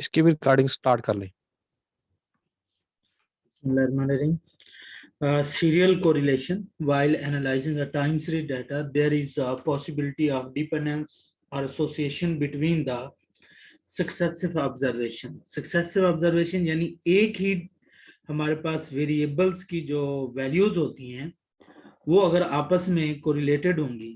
इसकी भी recording start कर लें। Serial correlation. While analyzing a time series data, there is a possibility of dependence or association between the successive observation. Successive observation यानी एक ही हमारे पास variables की जो वैल्यूज होती हैं वो अगर आपस में कोरिलेटेड होंगी,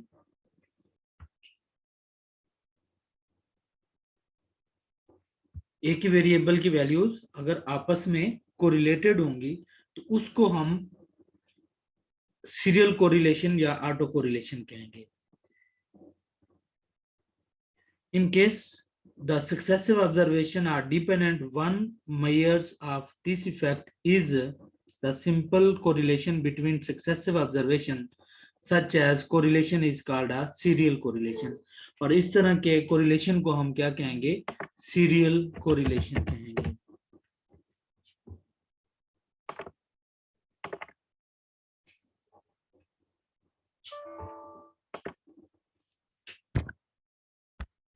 एक ही वेरिएबल की वैल्यूज अगर आपस में कोरिलेटेड होंगी तो उसको हम सीरियल कोरिलेशन या ऑटो कोरिलेशन कहेंगे। In case the successive observation are dependent, one measure of this effect is the simple correlation between successive observation, such as correlation is called a serial correlation। और इस तरह के correlation को हम क्या कहेंगे? serial correlation कहेंगे।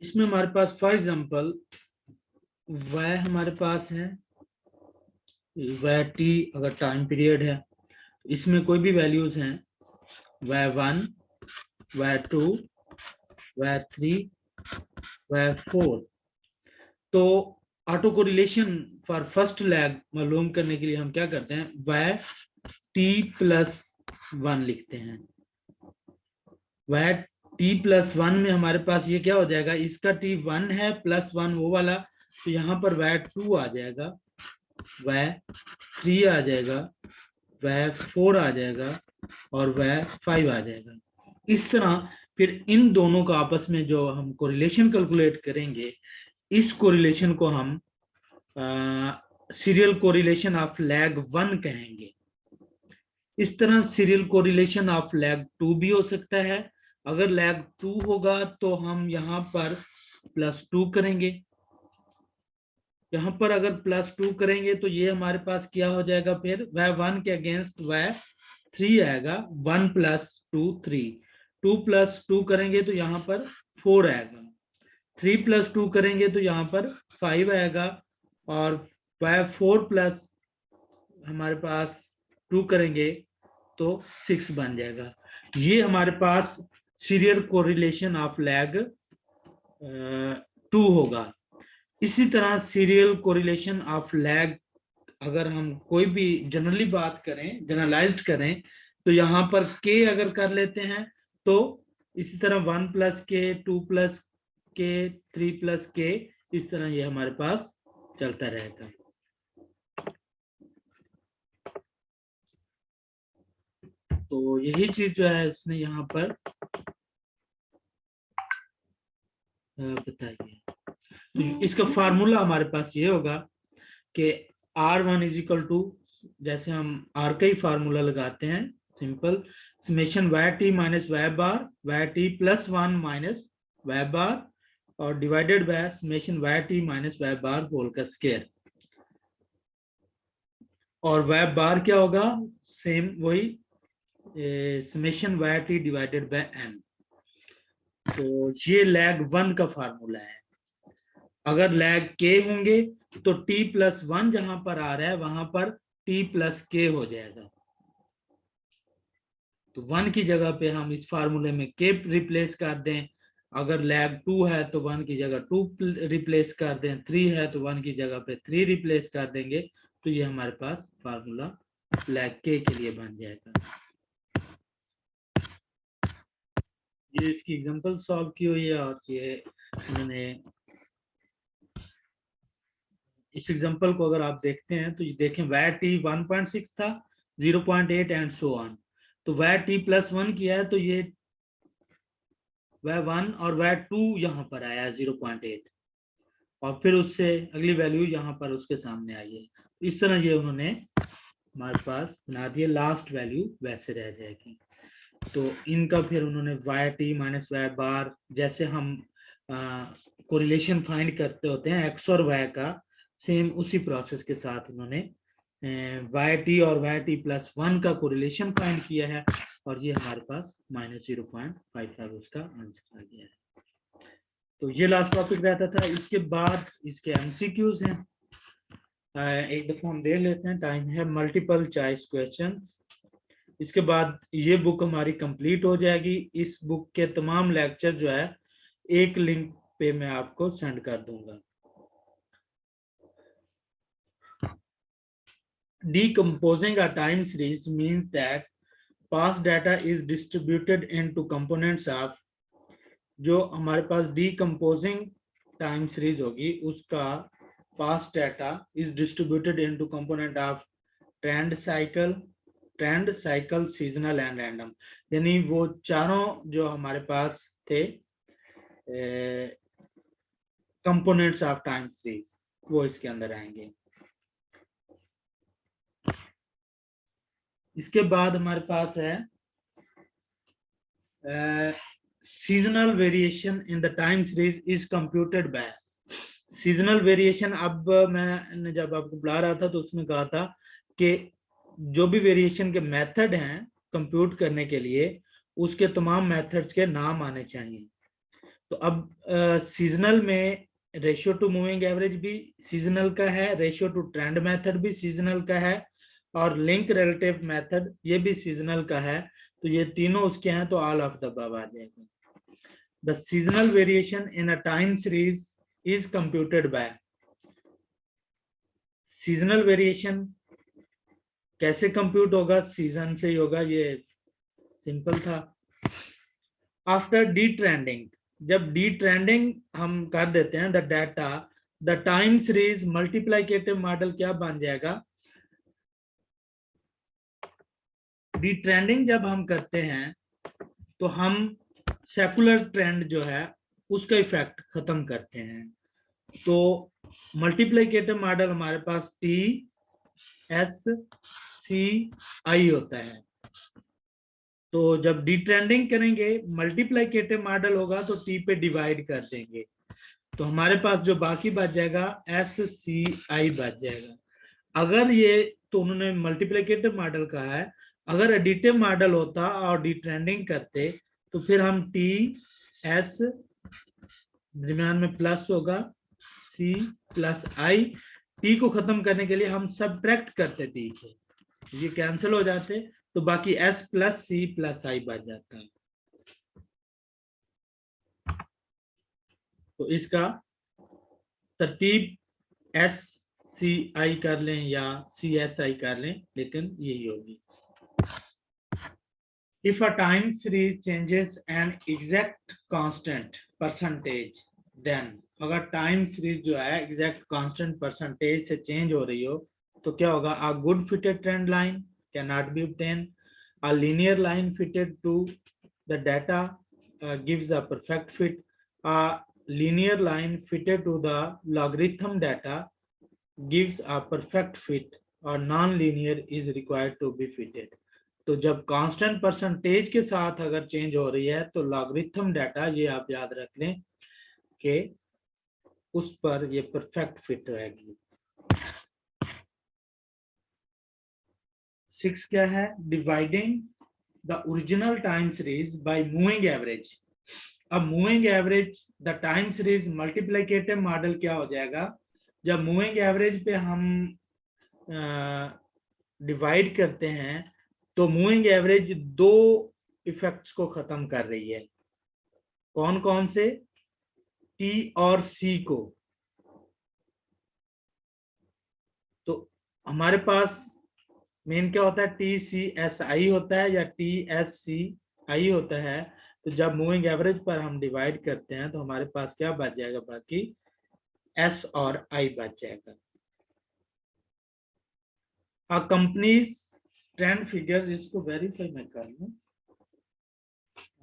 इसमें हमारे पास फॉर एग्जांपल वह हमारे पास है, वह टी अगर टाइम पीरियड है, इसमें कोई भी वैल्यूज हैं, वह 1, वह 2, वह 3, वह 4, तो auto correlation for first lag मालूम करने के लिए हम क्या करते हैं, वह t+1 लिखते हैं। वह t+1 में हमारे पास ये क्या हो जाएगा, इसका t1 है +1 वो वाला, तो यहाँ पर वह 2 आ जाएगा, वह 3 आ जाएगा, वह 4 आ जाएगा और वह 5 आ जाएगा। इस तरह फिर इन दोनों का आपस में जो हम कोरिलेशन कैलकुलेट करेंगे, इस कोरिलेशन को हम सीरियल कोरिलेशन ऑफ लैग 1 कहेंगे। इस तरह सीरियल कोरिलेशन ऑफ लैग 2 भी हो सकता है। अगर लैग 2 होगा तो हम यहाँ पर +2 करेंगे, यहाँ पर अगर +2 करेंगे तो ये हमारे पास क्या हो जाएगा, फिर वह 1 के अगेंस्ट वह 3 आएगा, 1 + 2 3, 2 + 2 करेंगे तो यहाँ पर 4 आएगा, 3 + 2 करेंगे तो यहाँ पर 5 आएगा, और वह 4 + हमारे पास 2 करेंगे तो 6 बन जाएगा। ये हमारे पास सीरियल कोरिलेशन ऑफ लैग 2 होगा। इसी तरह सीरियल कोरिलेशन ऑफ लैग अगर हम कोई भी जनरली बात करें, जनरलाइज्ड करें, तो यहाँ पर k अगर कर लेते हैं तो इसी तरह 1 + k, 2 + k, 3 + k, इस तरह ये हमारे पास चलता रहेगा। तो यही चीज जो है उसने यहाँ पर बताइए। तो इसका फार्मूला हमारे पास ये होगा कि R1 = जैसे हम R का ही फार्मूला लगाते हैं, simple summation y t - y bar, y t +1 minus y bar और divided by summation y t - y bar whole का स्क्वायर। और y bar क्या होगा, सेम वही summation y t divided by n। तो ये लैग 1 का फार्मूला है। अगर लैग k होंगे तो t+1 जहां पर आ रहा है वहां पर t + k हो जाएगा। तो 1 की जगह पे हम इस फार्मूले में k रिप्लेस कर दें, अगर लैग 2 है तो 1 की जगह 2 रिप्लेस कर दें, 3 है तो 1 की जगह पे 3 रिप्लेस कर देंगे, तो ये हमारे पास फार्मूला लैग k के लिए बन जाएगा। ये इसकी एग्जांपल सॉल्व की हुई है, और ये मैंने इस एग्जांपल को अगर आप देखते हैं तो ये देखें, वह t 1.6 था, 0.8 एंड सो ऑन। तो वह t+1 किया है तो ये वह 1 और वह 2 यहाँ पर आया 0.8, और फिर उससे अगली वैल्यू यहाँ पर उसके सामने आई है। इस तरह ये उन्होंने हमारे पास बना दिया, लास्ट वैल्यू वैसे रह जाएगी। तो इनका फिर उन्होंने y t - y bar, जैसे हम कोरिलेशन फाइंड करते होते हैं x और y का, सेम उसी प्रोसेस के साथ उन्होंने y t और y t+1 का कोरिलेशन फाइंड किया है, और ये हमारे पास -0.55 उसका आंसर आ गया है। तो ये लास्ट टॉपिक रहता था। इसके बाद इसके एमसीक्यूज हैं, एक दफा हम देख लेते हैं, टाइम है। Multiple choice questions. इसके बाद ये बुक हमारी कंप्लीट हो जाएगी। इस बुक के तमाम लेक्चर जो है एक लिंक पे मैं आपको सेंड कर दूंगा। Decomposing a time series means that past data is distributed into components of, जो हमारे पास decomposing time series होगी उसका past data is distributed into component of trend, cycle, seasonal and random। यानी वो चारों जो हमारे पास थे कंपोनेंट्स ऑफ टाइम सीरीज वो इसके अंदर आएंगे। इसके बाद हमारे पास है seasonal variation in the time series is computed by. Seasonal variation, अब मैं जब आपको बुला रहा था तो उसमें कहा था कि जो भी वेरिएशन के मेथड हैं कंप्यूट करने के लिए उसके तमाम मेथड्स के नाम आने चाहिए। तो अब सीजनल में रेशियो टू मूविंग एवरेज भी सीजनल का है, रेशियो टू ट्रेंड मेथड भी सीजनल का है, और लिंक रिलेटिव मेथड ये भी सीजनल का है। तो ये तीनों उसके हैं, तो ऑल ऑफ द अबव आ जाएगा। The seasonal variation in a time series is computed by. Seasonal variation कैसे कंप्यूट होगा? सीजन से ही होगा, ये सिंपल था। आफ्टर डी ट्रेंडिंग, जब डी ट्रेंडिंग हम कर देते हैं the data, the time series multiplicative model क्या बन जाएगा? डी ट्रेंडिंग जब हम करते हैं तो हम सेकुलर ट्रेंड जो है उसका इफेक्ट खत्म करते हैं। तो मल्टीप्लिकेटिव मॉडल हमारे पास TSCI होता है। तो जब डी ट्रेंडिंग करेंगे मल्टीप्लिकेटिव मॉडल होगा तो T पे डिवाइड कर देंगे, तो हमारे पास जो बाकी बच जाएगा SCI बच जाएगा। अगर ये, तो उन्होंने मल्टीप्लिकेटिव मॉडल कहा है, अगर एडिटिव मॉडल होता और डी ट्रेंडिंग करते तो फिर हम TS दरमियान में प्लस होगा C प्लस I, T को खत्म करने के लिए हम सब्ट्रैक्ट करते T को, ये कैंसिल हो जाते तो बाकी S plus C plus I बच जाता है। तो इसका तरतीब SCI कर लें या CSI कर लें, लेकिन यही होगी। If a time series changes an exact constant percentage, then अगर टाइम सीरीज जो है एग्जैक्ट कांस्टेंट परसेंटेज से चेंज हो रही हो तो क्या होगा? A good fitted trend line cannot be obtained. A linear line fitted to the data gives a perfect fit. A linear line fitted to the logarithm data gives a perfect fit. और non-linear is required to be fitted. तो जब constant percentage के साथ अगर change हो रही है तो लॉगरिथम डाटा, ये आप याद रख लें कि उस पर ये परफेक्ट फिट रहेगी। 6 क्या है? Dividing the original time series by moving average. अब moving average the time series multiplicative model क्या हो जाएगा? जब मूविंग एवरेज पे हम डिवाइड करते हैं तो मूविंग एवरेज दो इफेक्ट्स को खत्म कर रही है। कौन कौन से? T और C को। तो हमारे पास मेन क्या होता है? TCSI होता है या TSCI होता है। तो जब मूविंग एवरेज पर हम डिवाइड करते हैं तो हमारे पास क्या बच जाएगा? बाकी S और I बच जाएगा। कंपनीज ट्रेंड फिगर्स, इसको वेरीफाई मैं कर लूं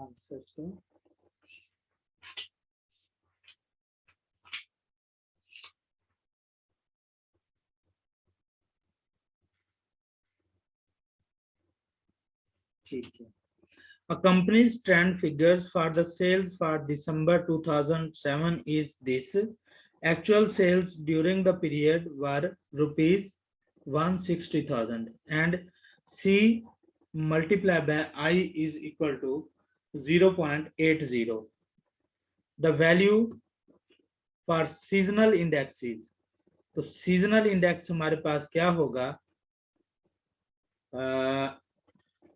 आंसर को। ठीक है। A company's trend figures for the sales for December 2007 is this. Actual sales during the period were rupees 160,000 and C multiplied by I is equal to 0.80. The value for seasonal indexes, तो seasonal index हमारे पास क्या होगा,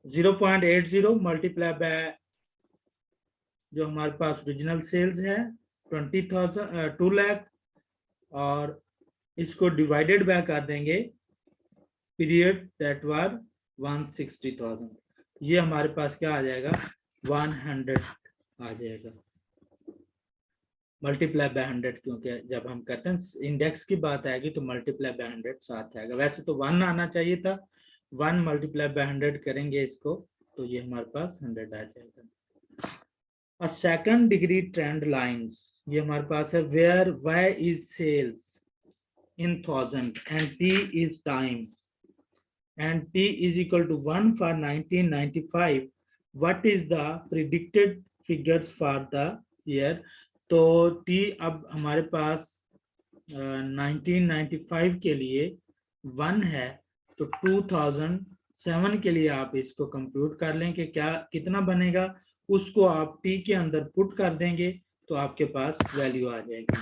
0.80 multiply by जो हमारे पास original sales है 20,000 2 लाख, और इसको divided by कर देंगे पीरियड दैट वार 160,000, ये हमारे पास क्या आ जाएगा 100 आ जाएगा, मल्टीप्लाई बाय 100, क्योंकि जब हम कहते हैं इंडेक्स की बात आएगी तो मल्टीप्लाई बाय 100 साथ आएगा। वैसे तो 1 आना चाहिए था, 1 मल्टीप्लाई बाय 100 करेंगे इसको तो ये हमारे पास 100 आ जाएगा। सेकंड डिग्री ट्रेंड लाइंस, ये हमारे पास है where y is cells in 1000 and t is time and t is equal to 1 for 1995, what is the predicted figures for the year? तो t अब हमारे पास 1995 के लिए 1 है, तो 2007 के लिए आप इसको कंप्यूट कर लें कि क्या कितना बनेगा, उसको आप t के अंदर पुट कर देंगे तो आपके पास वैल्यू आ जाएगी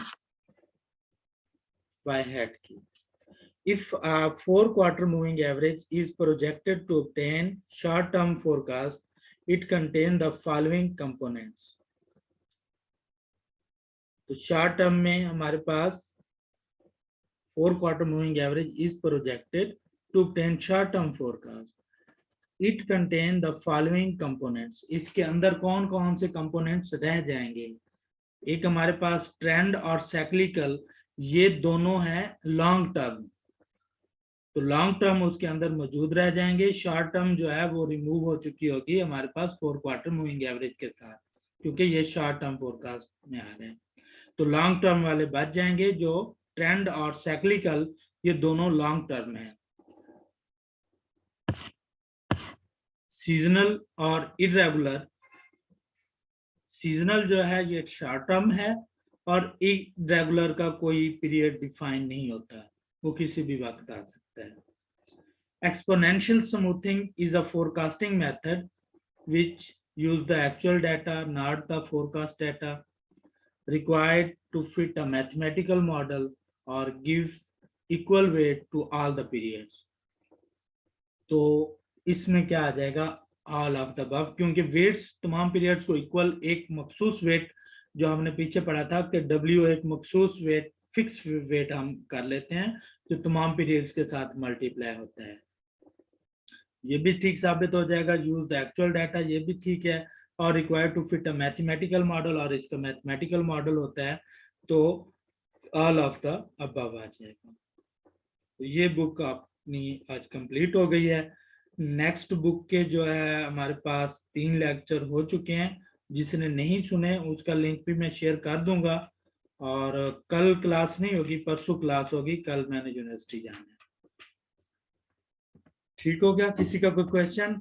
y hat की। If a 4-quarter moving average is projected to obtain short-term forecast, it contains the following components. तो short term में हमारे पास 4-quarter moving average is projected to obtain short-term forecast. It contains the following components. इसके अंदर कौन कौन से components रह जाएंगे, एक हमारे पास ट्रेंड और साइक्लिकल, ये दोनों हैं लॉन्ग टर्म, तो लॉन्ग टर्म उसके अंदर मौजूद रह जाएंगे, शॉर्ट टर्म जो है वो रिमूव हो चुकी होगी हमारे पास 4-क्वार्टर मूविंग एवरेज के साथ, क्योंकि ये शॉर्ट टर्म फोरकास्ट में आ रहे हैं, तो लॉन्ग टर्म वाले बच जाएंगे। जो ट्रेंड और साइक्लिकल ये दोनों लॉन्ग टर्म है, सीजनल और इरेगुलर, सीजनल जो है ये शॉर्ट टर्म है और इरेगुलर का कोई पीरियड डिफाइन नहीं होता, वो किसी भी वक्त आ सकता है। Exponential smoothing is a forecasting method which use the actual data, not the forecast data, required to fit a mathematical model or gives equal weight to all the periods. तो इसमें क्या आ जाएगा all of the above, क्योंकि weights तमाम periods को equal, एक मखसूस wait जो हमने पीछे पढ़ा था कि W एक मखसूस वेट, फिक्स वेट हम कर लेते हैं जो तमाम पीरियड्स के साथ मल्टीप्लाई होता है, ये भी ठीक साबित हो जाएगा। यूज द एक्चुअल डाटा, ये भी ठीक है, और required to fit a mathematical model, और इसका मैथमेटिकल मॉडल होता है, तो ऑल ऑफ द अबव आ जाएगा। तो ये बुक अपनी आज कंप्लीट हो गई है। नेक्स्ट बुक के जो है हमारे पास 3 लेक्चर हो चुके हैं, जिसने नहीं सुने उसका लिंक भी मैं शेयर कर दूंगा, और कल क्लास नहीं होगी, परसों क्लास होगी, कल मैंने यूनिवर्सिटी जाना है। ठीक हो गया, किसी का कोई क्वेश्चन?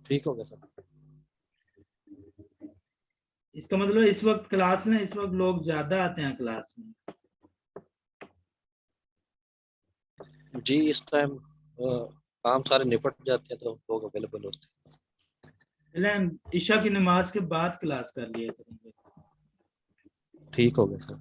ठीक हो गया सर। इसका मतलब इस वक्त क्लास में, इस वक्त लोग ज्यादा आते हैं क्लास में जी, इस टाइम काम सारे निपट जाते हैं तो लोग अवेलेबल होते हैं। ईशा की नमाज के बाद क्लास कर लिया करेंगे। ठीक हो गया सर।